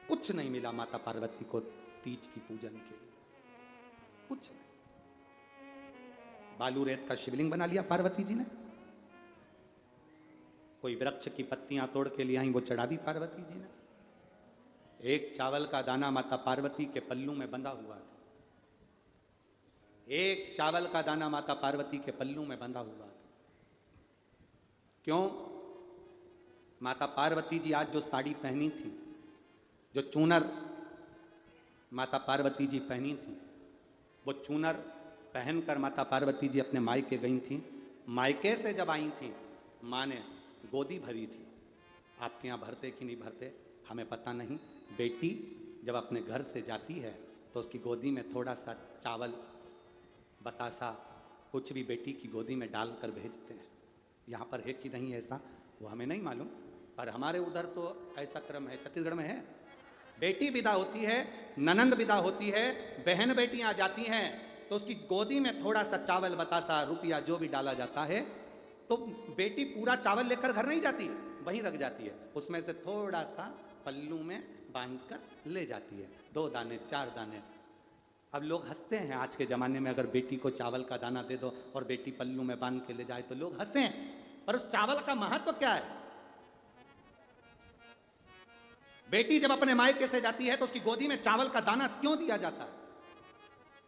कुछ नहीं मिला माता पार्वती को तीज की पूजन के लिए, कुछ नहीं। बालू रेत का शिवलिंग बना लिया पार्वती जी ने, कोई वृक्ष की पत्तियां तोड़ के ले आई, वो चढ़ा दी पार्वती जी ने। एक चावल का दाना माता पार्वती के पल्लू में बंधा हुआ था, एक चावल का दाना माता पार्वती के पल्लू में बंधा हुआ था। क्यों? माता पार्वती जी आज जो साड़ी पहनी थी, जो चूनर माता पार्वती जी पहनी थी, वो चूनर पहनकर माता पार्वती जी अपने मायके गई थी। मायके से जब आई थी, माँ ने गोदी भरी थी। आपके यहाँ भरते कि नहीं भरते हमें पता नहीं। बेटी जब अपने घर से जाती है तो उसकी गोदी में थोड़ा सा चावल, बतासा, कुछ भी बेटी की गोदी में डालकर भेजते हैं। यहाँ पर है कि नहीं ऐसा वो हमें नहीं मालूम, पर हमारे उधर तो ऐसा क्रम है। छत्तीसगढ़ में है, बेटी विदा होती है, ननंद विदा होती है, बहन बेटियां जाती हैं तो उसकी गोदी में थोड़ा सा चावल, बतासा, रुपया जो भी डाला जाता है, तो बेटी पूरा चावल लेकर घर नहीं जाती, वहीं रख जाती है। उसमें से थोड़ा सा पल्लू में बांधकर ले जाती है, 2 दाने 4 दाने। अब लोग हंसते हैं आज के ज़माने में, अगर बेटी को चावल का दाना दे दो और बेटी पल्लू में बांध के ले जाए तो लोग हंसें, पर उस चावल का महत्व क्या है? बेटी जब अपने मायके से जाती है तो उसकी गोदी में चावल का दाना क्यों दिया जाता है?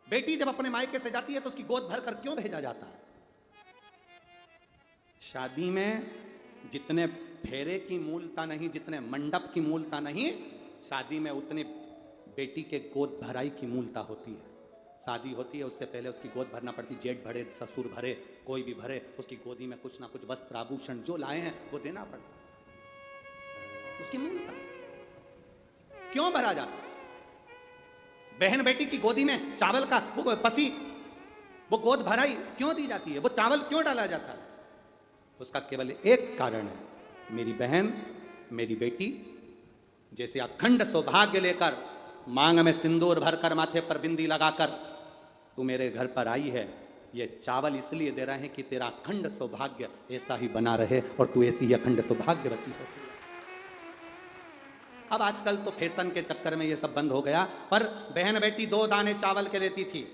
बेटी जब अपने मायके से जाती है तो उसकी गोद भरकर क्यों भेजा जाता है? शादी में जितने फेरे की मूलता नहीं, जितने मंडप की मूलता नहीं, शादी में उतने बेटी के गोद भराई की मूलता होती है। शादी होती है उससे पहले उसकी गोद भरना पड़ती, जेठ भरे, ससुर भरे, कोई भी भरे, उसकी गोदी में कुछ ना कुछ वस्त्र आभूषण जो लाए हैं वो देना पड़ता है। उसकी मूलता क्यों भरा जाता है? बहन बेटी की गोदी में चावल का वो पसी, वो गोद भराई क्यों दी जाती है? वो चावल क्यों डाला जाता है? उसका केवल एक कारण है, मेरी बहन, मेरी बेटी जैसे अखंड सौभाग्य लेकर, मांग में सिंदूर भरकर, माथे पर बिंदी लगाकर तू मेरे घर पर आई है, ये चावल इसलिए दे रहे हैं कि तेरा अखंड सौभाग्य ऐसा ही बना रहे और तू ऐसी ही अखंड सौभाग्यवती होती है। अब आजकल तो फैशन के चक्कर में ये सब बंद हो गया, पर बहन बेटी 2 दाने चावल के लेती थी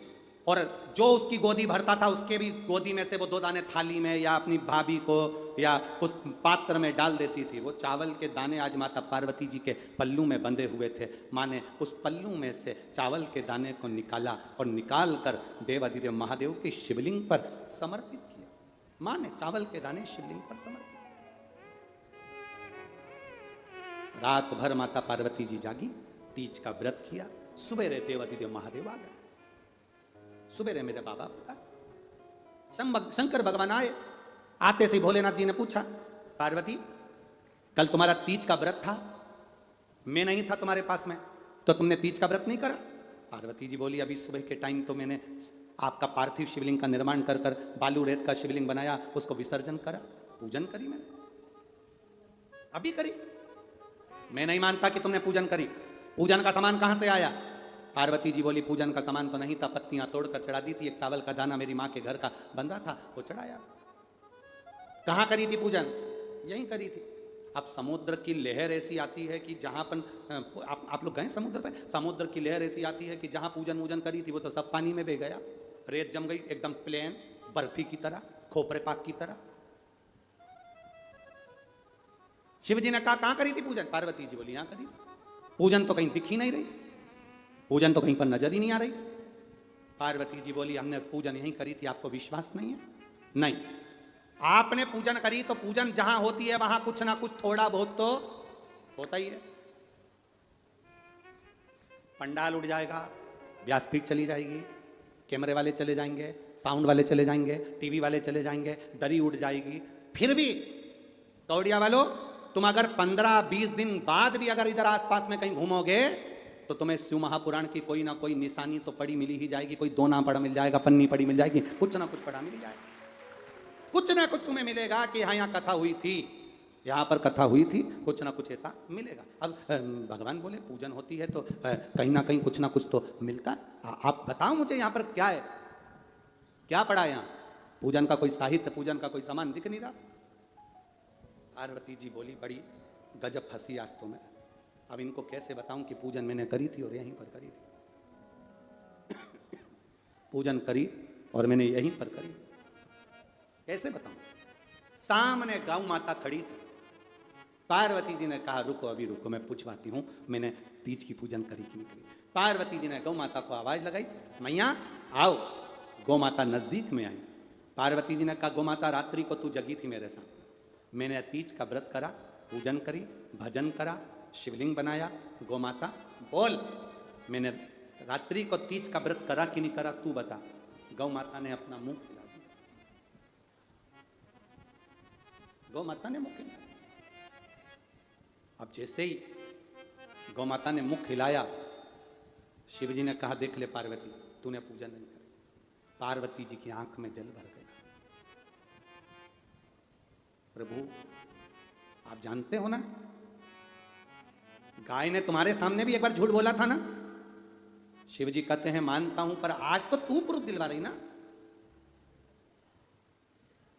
और जो उसकी गोदी भरता था उसके भी गोदी में से वो 2 दाने थाली में या अपनी भाभी को या उस पात्र में डाल देती थी। वो चावल के दाने आज माता पार्वती जी के पल्लू में बंधे हुए थे। माँ ने उस पल्लू में से चावल के दाने को निकाला और निकाल कर देवाधिदेव महादेव के शिवलिंग पर समर्पित किया। माँ ने चावल के दाने शिवलिंग पर समर्पित। रात भर माता पार्वती जी जागी, तीज का व्रत किया। सुबेरे देवाधिदेव महादेव आ गए। सुबेरे मेरे बाबा पता शंकर भगवान आए। आते से भोलेनाथ जी ने पूछा, पार्वती कल तुम्हारा तीज का व्रत था, मैं नहीं था तुम्हारे पास में, तो तुमने तीज का व्रत नहीं करा? पार्वती जी बोली, अभी सुबह के टाइम तो मैंने आपका पार्थिव शिवलिंग का निर्माण कर कर बालू रेत का शिवलिंग बनाया, उसको विसर्जन करा, पूजन करी मैंने, अभी करी। मैं नहीं मानता कि तुमने पूजन करी। पूजन का सामान कहां से आया? पार्वती जी बोली, पूजन का सामान तो नहीं था, पत्तियां तोड़कर चढ़ा दी थी, एक चावल का दाना मेरी माँ के घर का बंधा था, वो चढ़ाया। कहाँ करी थी पूजन? यहीं करी थी। अब समुद्र की लहर ऐसी आती है कि जहाँ पर आप लोग गए समुद्र पे? समुद्र की लहर ऐसी आती है कि जहाँ पूजन वूजन करी थी वो तो सब पानी में बह गया, रेत जम गई, एकदम प्लेन बर्फी की तरह, खोपरे पाक की तरह। शिव जी ने कहा, कहाँ करी थी पूजन? पार्वती जी बोली, यहाँ करी। पूजन तो कहीं दिख ही नहीं रही, पूजन तो कहीं पर नजर ही नहीं आ रही। पार्वती जी बोली, हमने पूजन यहीं करी थी, आपको विश्वास नहीं है? नहीं, आपने पूजन करी तो पूजन जहां होती है वहां कुछ ना कुछ थोड़ा बहुत तो होता ही है। पंडाल उड़ जाएगा, व्यासपीठ चली जाएगी, कैमरे वाले चले जाएंगे, साउंड वाले चले जाएंगे, टीवी वाले चले जाएंगे, दरी उड़ जाएगी। फिर भी कौड़िया वालों, तुम अगर 15-20 दिन बाद भी अगर इधर आसपास में कहीं घूमोगे तो तुम्हें शिव महापुराण की कोई ना कोई निशानी तो पड़ी मिली ही जाएगी। कोई दोना पड़ा मिल जाएगा, पन्नी पड़ी मिल जाएगी, कुछ ना कुछ पड़ा मिल जाएगा, कुछ ना कुछ तुम्हें मिलेगा कि हाँ यहाँ कथा हुई थी, यहाँ पर कथा हुई थी, कुछ ना कुछ ऐसा मिलेगा। अब भगवान बोले पूजन होती है तो कहीं ना कहीं कुछ ना कुछ तो मिलता है। आप बताओ मुझे यहाँ पर क्या है, क्या पड़ा है यहाँ? पूजन का कोई साहित्य, पूजन का कोई सामान दिख नहीं रहा। पार्वती जी बोली, बड़ी गजब फंसी आज तो मैं। अब इनको कैसे बताऊं कि पूजन मैंने करी थी और यहीं पर करी थी। पूजन करी और मैंने यहीं पर करी, कैसे बताऊं? सामने गौ माता खड़ी थी। पार्वती जी ने कहा रुको, अभी रुको, मैं पूछवाती हूं मैंने तीज की पूजन करी कि नहीं करी। पार्वती जी ने गौ माता को आवाज लगाई, मैया आओ। गौ माता नजदीक में आई। पार्वती जी ने कहा गौ माता रात्रि को तू जगी थी मेरे साथ, मैंने तीज का व्रत करा, पूजन करी, भजन करा, शिवलिंग बनाया। गौ माता बोल, मैंने रात्रि को तीज का व्रत करा कि नहीं करा, तू बता। गौ माता ने अपना मुंह खिला दिया। गौ माता ने मुंह खिला दिया। अब जैसे ही गौ माता ने मुंह खिलाया, शिव जी ने कहा देख ले पार्वती, तूने पूजन नहीं करी। पार्वती जी की आंख में जल भर गया। प्रभु आप जानते हो ना, गाय ने तुम्हारे सामने भी एक बार झूठ बोला था ना। शिव जी कहते हैं मानता हूं, पर आज तो तू प्रूफ दिलवा रही ना।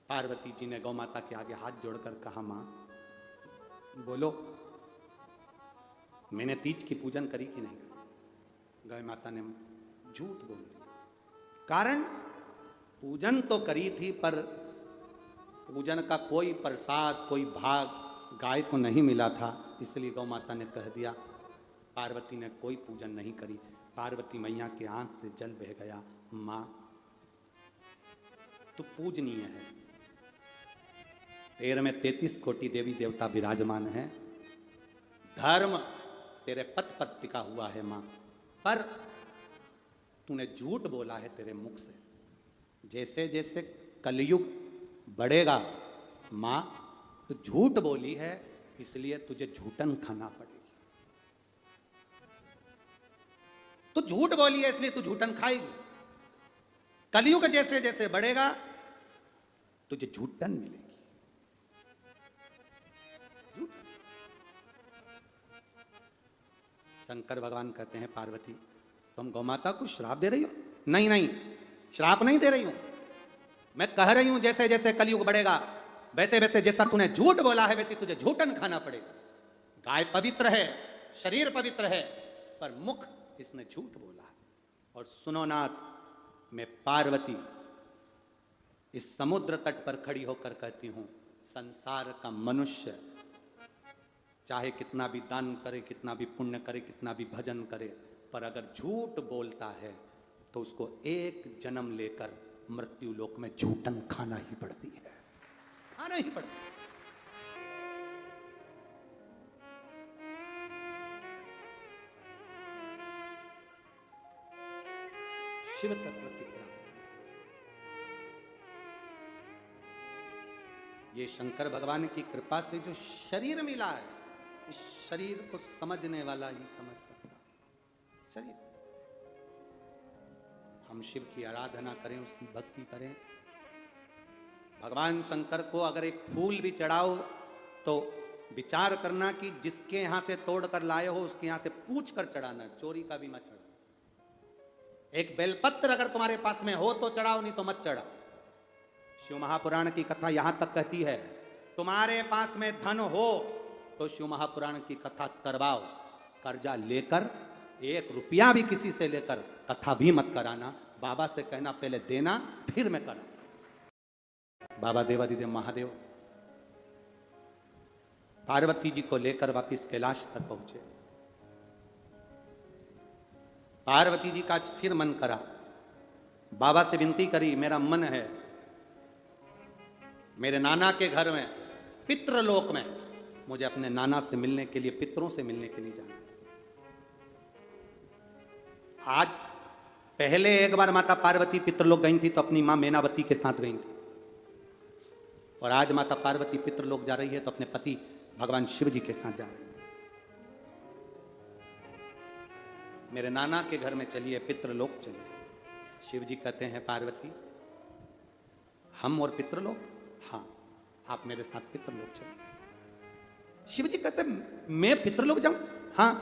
पार्वती जी ने गौ माता के आगे हाथ जोड़कर कहा मां बोलो, मैंने तीज की पूजन करी कि नहीं करी? गौ माता ने झूठ बोल दिया। कारण पूजन तो करी थी, पर पूजन का कोई प्रसाद, कोई भाग गाय को नहीं मिला था। इसलिए गौ माता ने कह दिया पार्वती ने कोई पूजन नहीं करी। पार्वती मैया के आंख से जल बह गया। मां तू पूजनीय है, तेरे में 33 कोटि देवी देवता विराजमान है, धर्म तेरे पथ पर टिका हुआ है मां, पर तूने झूठ बोला है तेरे मुख से। जैसे जैसे कलयुग बढ़ेगा मां, तू झूठ बोली है, इसलिए तुझे झूठन खाना पड़ेगी। तू झूठ बोली है इसलिए तू झूठन खाएगी। कलयुग जैसे जैसे बढ़ेगा तुझे झूठन मिलेगी। शंकर भगवान कहते हैं पार्वती तुम गौ माता को श्राप दे रही हो? नहीं नहीं, श्राप नहीं दे रही हूं, मैं कह रही हूं जैसे जैसे कलयुग बढ़ेगा वैसे वैसे जैसा तूने झूठ बोला है वैसे तुझे झूठन खाना पड़ेगा। गाय पवित्र है, शरीर पवित्र है, पर मुख इसने झूठ बोला। और सुनो नाथ, मैं पार्वती इस समुद्र तट पर खड़ी होकर कहती हूं, संसार का मनुष्य चाहे कितना भी दान करे, कितना भी पुण्य करे, कितना भी भजन करे, पर अगर झूठ बोलता है तो उसको एक जन्म लेकर मृत्यु लोक में झूठन खाना ही पड़ती है, खाना ही पड़ती है। शिव तत्व की प्राप्ति, ये शंकर भगवान की कृपा से जो शरीर मिला है, इस शरीर को समझने वाला ही समझ सकता। शरीर, हम शिव की आराधना करें, उसकी भक्ति करें। भगवान शंकर को अगर एक फूल भी चढ़ाओ तो विचार करना कि जिसके यहां से तोड़ कर लाए हो उसके यहां से पूछ कर चढ़ाना, चोरी का भी मत चढ़ाओ। एक बेलपत्र अगर तुम्हारे पास में हो तो चढ़ाओ, नहीं तो मत चढ़ाओ। शिव महापुराण की कथा यहां तक कहती है, तुम्हारे पास में धन हो तो शिव महापुराण की कथा करवाओ, कर्जा लेकर 1 रुपया भी किसी से लेकर कथा भी मत कराना। बाबा से कहना पहले देना फिर मैं करा। बाबा देवादिदेव महादेव पार्वती जी को लेकर वापिस कैलाश तक पहुंचे। पार्वती जी का फिर मन करा, बाबा से विनती करी, मेरा मन है मेरे नाना के घर में पितृलोक में मुझे अपने नाना से मिलने के लिए, पितरों से मिलने के लिए जाना। आज पहले एक बार माता पार्वती पितृलोक गई थी तो अपनी मां मैनावती के साथ गई थी, और आज माता पार्वती पितृलोक जा रही है तो अपने पति भगवान शिव जी के साथ जा रही है। मेरे नाना के घर में चलिए, पितृलोक चलिए। शिव जी कहते हैं पार्वती हम और पितृलोक? हाँ, आप मेरे साथ पितृलोक चलिए। शिव जी कहते मैं पितृलोक जाऊं? हाँ,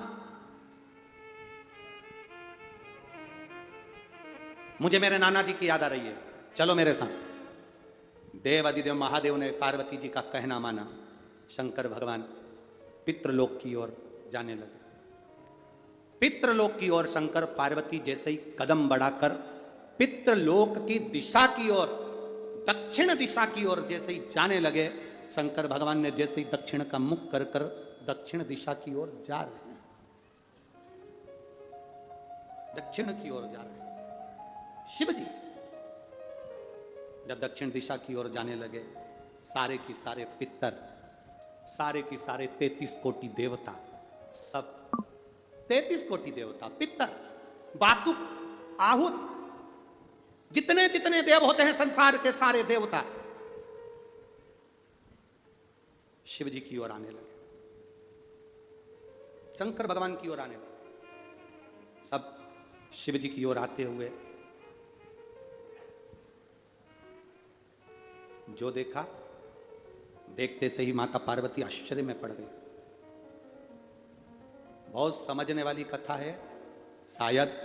मुझे मेरे नाना जी की याद आ रही है, चलो मेरे साथ। देव अधिदेव महादेव ने पार्वती जी का कहना माना। शंकर भगवान पितृलोक की ओर जाने लगे। पितृलोक की ओर शंकर पार्वती जैसे ही कदम बढ़ाकर पितृलोक की दिशा की ओर, दक्षिण दिशा की ओर जैसे ही जाने लगे, शंकर भगवान ने जैसे ही दक्षिण का मुख कर कर दक्षिण दिशा की ओर जा रहे हैं, दक्षिण की ओर जा रहे हैं शिव जी। जब दक्षिण दिशा की ओर जाने लगे, सारे की सारे पितर, सारे की सारे 33 कोटि देवता, सब 33 कोटि देवता, पितर, वासुक, आहुत, जितने जितने देव होते हैं संसार के सारे देवता शिव जी की ओर आने लगे, शंकर भगवान की ओर आने लगे। सब शिव जी की ओर आते हुए जो देखा, देखते से ही माता पार्वती आश्चर्य में पड़ गई। बहुत समझने वाली कथा है। शायद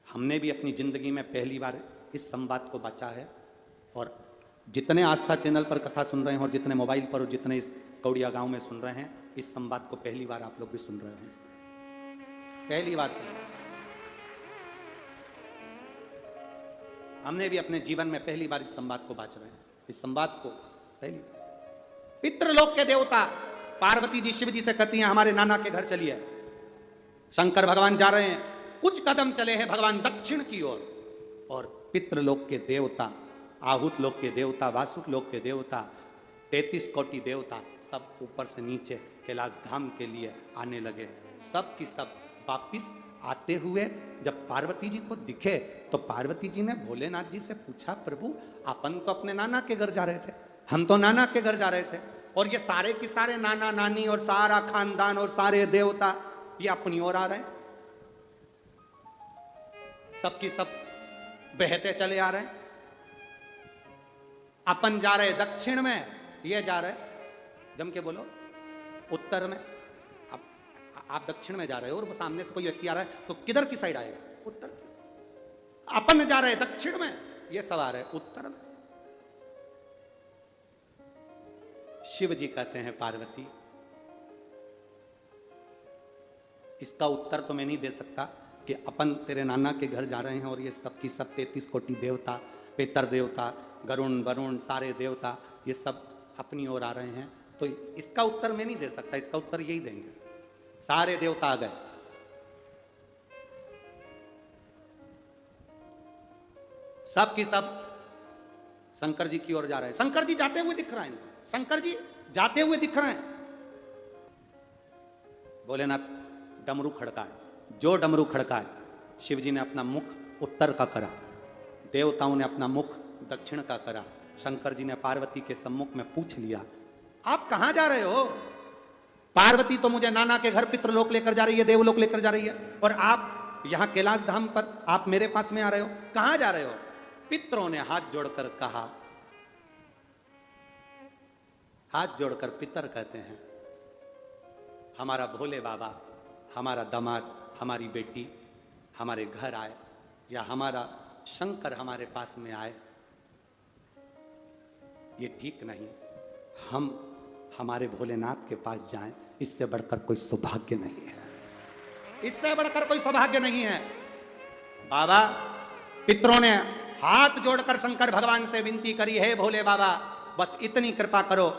हमने भी अपनी जिंदगी में पहली बार इस संवाद को बचा है, और जितने आस्था चैनल पर कथा सुन रहे हैं और जितने मोबाइल पर और जितने इस कौड़िया गांव में सुन रहे हैं, इस संवाद को पहली बार आप लोग भी सुन रहे हैं, पहली बार सुन रहे हैं। हमने भी अपने जीवन में पहली बार इस संवाद को बांच रहे हैं, इस संवाद को पहली बार। पितृलोक के देवता पार्वती जी शिव जी से कहती हैं हमारे नाना के घर चलिए। शंकर भगवान जा रहे हैं, कुछ कदम चले हैं भगवान दक्षिण की ओर, और पितृलोक के देवता, आहुत लोक के देवता, वासुक लोक के देवता, 33 कोटि देवता सब ऊपर से नीचे कैलाश धाम के लिए आने लगे। सब की सब वापिस आते हुए जब पार्वती जी को दिखे तो पार्वती जी ने भोलेनाथ जी से पूछा, प्रभु अपन तो अपने नाना के घर जा रहे थे, हम तो नाना के घर जा रहे थे, और ये सारे के सारे नाना नानी और सारा खानदान और सारे देवता ये अपनी ओर आ रहे हैं, सबकी सब बहते चले आ रहे हैं। अपन जा रहे दक्षिण में, ये जा रहे, जम के बोलो, उत्तर में। आप दक्षिण में जा रहे हो और वो सामने से कोई व्यक्ति आ रहा है तो किधर की साइड आएगा? उत्तर। अपन जा रहे दक्षिण में, ये सब आ रहे उत्तर में। शिव जी कहते हैं पार्वती, इसका उत्तर तो मैं नहीं दे सकता कि अपन तेरे नाना के घर जा रहे हैं और ये सब की सब 33 कोटि देवता, पितर देवता, गरुण वरुण सारे देवता ये सब अपनी ओर आ रहे हैं, तो इसका उत्तर मैं नहीं दे सकता। इसका उत्तर यही देंगे, सारे देवता आ गए, सब की सब शंकर जी की ओर जा रहे हैं। शंकर जी जाते हुए दिख रहे हैं, शंकर जी जाते हुए दिख रहे हैं। भोलेनाथ डमरू खड़काए, जो डमरू खड़काए, शिव जी ने अपना मुख उत्तर का करा, देवताओं ने अपना मुख दक्षिण का करा। शंकर जी ने पार्वती के सम्मुख में पूछ लिया, आप कहां जा रहे हो? पार्वती तो मुझे नाना के घर पितृलोक लेकर जा रही है, देवलोक लेकर जा रही है, और आप यहां कैलाश धाम पर आप मेरे पास में आ रहे हो, कहां जा रहे हो? पितरों ने हाथ जोड़कर कहा, हाथ जोड़कर पितर कहते हैं, हमारा भोले बाबा, हमारा दामाद, हमारी बेटी हमारे घर आए, या हमारा शंकर हमारे पास में आए, ये ठीक नहीं। हम हमारे भोलेनाथ के पास जाएं, इससे बढ़कर कोई सौभाग्य नहीं है, इससे बढ़कर कोई सौभाग्य नहीं है। बाबा, पितरों ने हाथ जोड़कर शंकर भगवान से विनती करी, है भोले बाबा बस इतनी कृपा करो,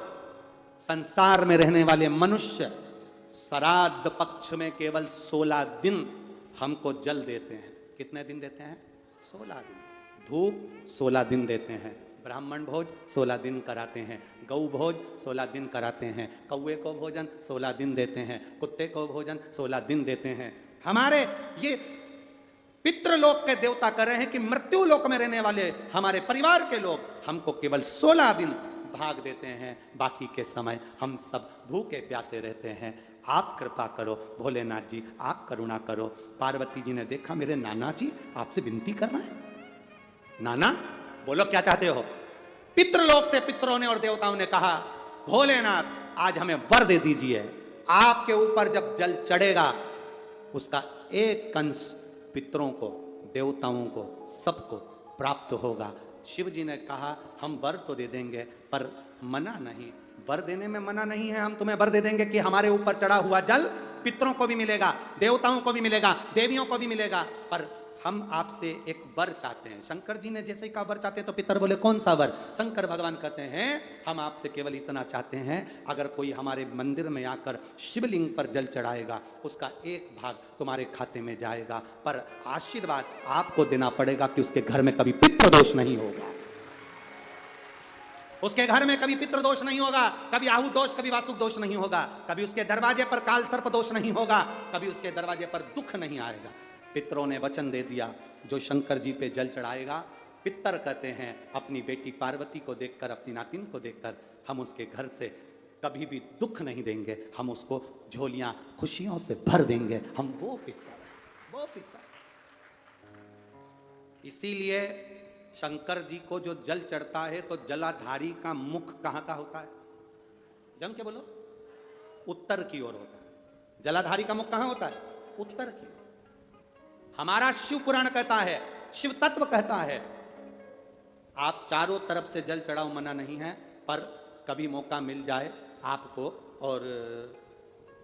संसार में रहने वाले मनुष्य श्राद्ध पक्ष में केवल 16 दिन हमको जल देते हैं। कितने दिन देते हैं? 16 दिन। धूप 16 दिन देते हैं, ब्राह्मण भोज 16 दिन कराते हैं, गौ भोज 16 दिन कराते हैं, कौवे को भोजन 16 दिन देते हैं, कुत्ते को भोजन 16 दिन देते हैं। हमारे ये पितृलोक के देवता कह रहे हैं कि मृत्यु लोक में रहने वाले हमारे परिवार के लोग हमको केवल 16 दिन भाग देते हैं, बाकी के समय हम सब भूखे प्यासे रहते हैं। आप कृपा करो भोलेनाथ जी, आप करुणा करो। पार्वती जी ने देखा मेरे नाना जी आपसे विनती कर रहे हैं। नाना बोलो क्या चाहते हो? पितृलोक से पितरों ने और देवताओं ने कहा, भोलेनाथ आज हमें वर दे दीजिए, आपके ऊपर जब जल चढ़ेगा उसका एक कंश पितरों को, देवताओं को, सबको प्राप्त होगा। शिव जी ने कहा हम वर तो दे देंगे पर मना नहीं, वर देने में मना नहीं है, हम तुम्हें वर दे देंगे कि हमारे ऊपर चढ़ा हुआ जल पितरों को भी मिलेगा, देवताओं को भी मिलेगा, देवियों को भी मिलेगा, पर हम आपसे एक वर चाहते हैं। शंकर जी ने जैसे का वर चाहते हैं तो पितर बोले कौन सा वर? शंकर भगवान कहते हैं हम आपसे केवल इतना चाहते हैं, अगर कोई हमारे मंदिर में आकर शिवलिंग पर जल चढ़ाएगा उसका एक भाग तुम्हारे खाते में जाएगा, पर आशीर्वाद आपको देना पड़ेगा कि उसके घर में कभी पितृदोष नहीं होगा, उसके घर में कभी पितृदोष नहीं होगा, कभी आहु दोष, कभी वासुक दोष नहीं होगा, कभी उसके दरवाजे पर काल सर्प दोष नहीं होगा, कभी उसके दरवाजे पर दुख नहीं आएगा। पितरों ने वचन दे दिया जो शंकर जी पे जल चढ़ाएगा, पितर कहते हैं अपनी बेटी पार्वती को देखकर, अपनी नातिन को देखकर हम उसके घर से कभी भी दुख नहीं देंगे, हम उसको झोलियां खुशियों से भर देंगे, हम वो पितर। इसीलिए शंकर जी को जो जल चढ़ता है तो जलाधारी का मुख कहां का होता है? जम के बोलो, उत्तर की ओर होता है। जलाधारी का मुख कहां होता है? उत्तर की ओर। हमारा शिव पुराण कहता है, शिव तत्व कहता है, आप चारों तरफ से जल चढ़ाओ, मना नहीं है, पर कभी मौका मिल जाए आपको, और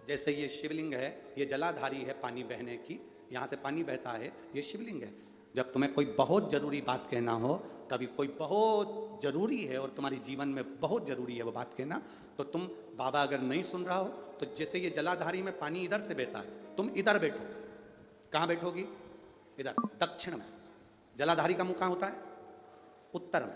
जैसे ये शिवलिंग है, ये जलाधारी है पानी बहने की, यहां से पानी बहता है, ये शिवलिंग है। जब तुम्हें कोई बहुत जरूरी बात कहना हो, कभी कोई बहुत जरूरी है और तुम्हारी जीवन में बहुत जरूरी है वो बात कहना, तो तुम बाबा अगर नहीं सुन रहा हो तो जैसे ये जलाधारी में पानी इधर से बहता है, तुम इधर बैठो। कहां बैठोगी? इधर दक्षिण में। जलाधारी का मुख कहां होता है? उत्तर में।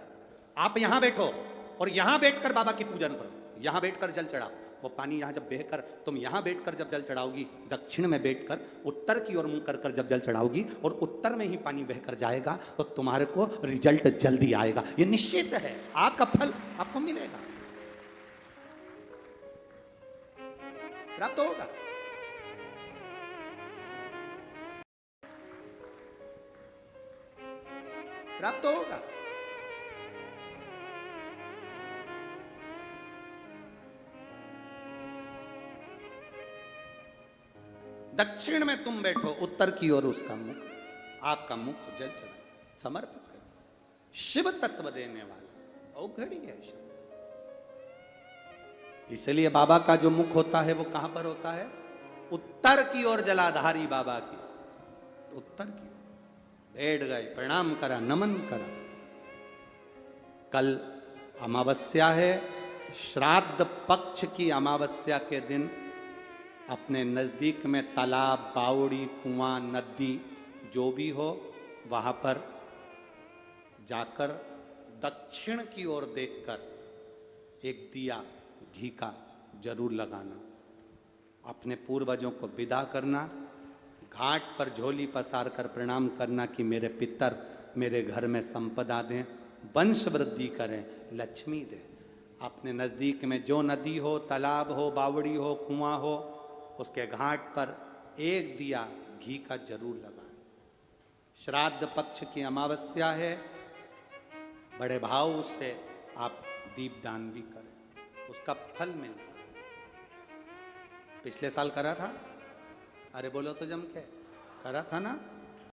आप यहां बैठो और यहां बैठकर बाबा की पूजन करो, यहां बैठकर जल चढ़ाओ। वो पानी यहां जब बहकर, तुम यहां बैठकर जब जल चढ़ाओगी, दक्षिण में बैठकर उत्तर की ओर मुंह कर कर जब जल चढ़ाओगी और उत्तर में ही पानी बहकर जाएगा, तो तुम्हारे को रिजल्ट जल्दी आएगा, ये निश्चित है, आपका फल आपको मिलेगा, प्राप्त होगा। प्राप्त होगा। दक्षिण में तुम बैठो, उत्तर की ओर उसका मुख, आपका मुख जल चढ़ाए, समर्पित करो। शिव तत्व देने वाला औघड़ी है शिव। इसलिए बाबा का जो मुख होता है वो कहां पर होता है? उत्तर की ओर। जलाधारी बाबा की उत्तर की ओर बैठ गए, प्रणाम करा, नमन करा। कल अमावस्या है, श्राद्ध पक्ष की अमावस्या के दिन अपने नजदीक में तालाब, बावड़ी, कुआं, नदी जो भी हो, वहां पर जाकर दक्षिण की ओर देखकर एक दिया घी का जरूर लगाना, अपने पूर्वजों को विदा करना, घाट पर झोली पसार कर प्रणाम करना कि मेरे पितर मेरे घर में संपदा दें, वंश वृद्धि करें, लक्ष्मी दें। अपने नज़दीक में जो नदी हो, तालाब हो, बावड़ी हो, कुआं हो, उसके घाट पर एक दिया घी का जरूर लगाएं। श्राद्ध पक्ष की अमावस्या है, बड़े भाव से आप दीपदान भी करें, उसका फल मिलता है। पिछले साल करा था, अरे बोलो तो जम के, करा था ना?